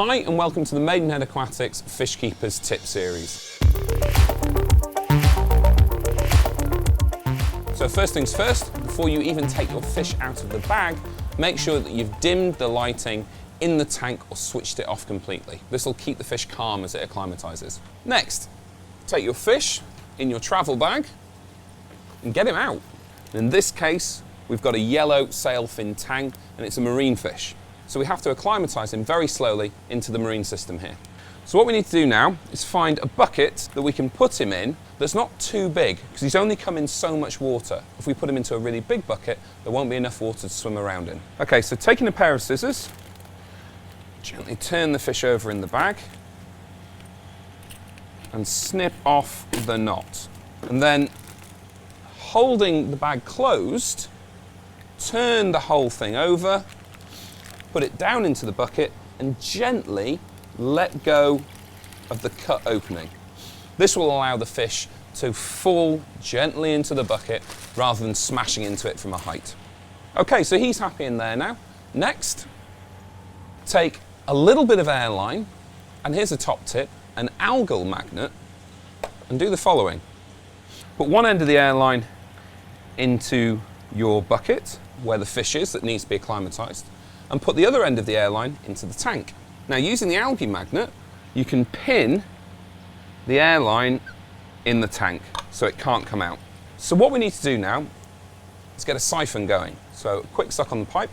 Hi and welcome to the Maidenhead Aquatics Fish Keepers Tip Series. So first things first, before you even take your fish out of the bag, make sure that you've dimmed the lighting in the tank or switched it off completely. This will keep the fish calm as it acclimatises. Next, take your fish in your travel bag and get him out. In this case, we've got a yellow sailfin tang and it's a marine fish. So we have to acclimatise him very slowly into the marine system here. So what we need to do now is find a bucket that we can put him in that's not too big, because he's only come in so much water. If we put him into a really big bucket, there won't be enough water to swim around in. Okay, so taking a pair of scissors, gently turn the fish over in the bag and snip off the knot. And then holding the bag closed, turn the whole thing over, put it down into the bucket and gently let go of the cut opening. This will allow the fish to fall gently into the bucket rather than smashing into it from a height. Okay, so he's happy in there now. Next, take a little bit of airline, and here's a top tip, an algal magnet, and do the following. Put one end of the airline into your bucket where the fish is that needs to be acclimatised, and put the other end of the airline into the tank. Now, using the algae magnet, you can pin the airline in the tank so it can't come out. So what we need to do now is get a siphon going. So a quick suck on the pipe.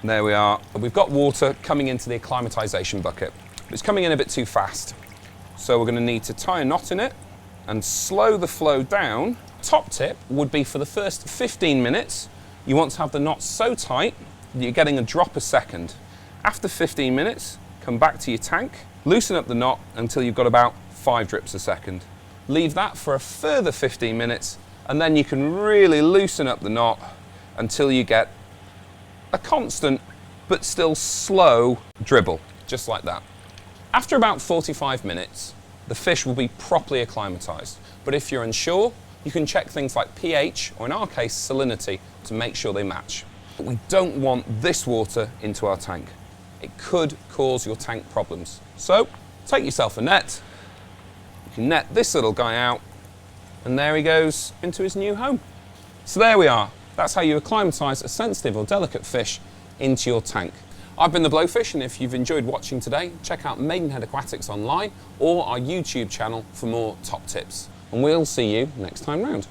There we are. We've got water coming into the acclimatisation bucket. It's coming in a bit too fast. So we're going to need to tie a knot in it and slow the flow down. Top tip would be for the first 15 minutes, you want to have the knot so tight that you're getting a drop a second. After 15 minutes, come back to your tank, loosen up the knot until you've got about 5 drips a second. Leave that for a further 15 minutes, and then you can really loosen up the knot until you get a constant but still slow dribble, just like that. After about 45 minutes, the fish will be properly acclimatised. But if you're unsure, you can check things like pH, or in our case, salinity, to make sure they match. But we don't want this water into our tank. It could cause your tank problems. So, take yourself a net, you can net this little guy out, and there he goes into his new home. So there we are. That's how you acclimatise a sensitive or delicate fish into your tank. I've been the Blowfish, and if you've enjoyed watching today, check out Maidenhead Aquatics online or our YouTube channel for more top tips. And we'll see you next time round.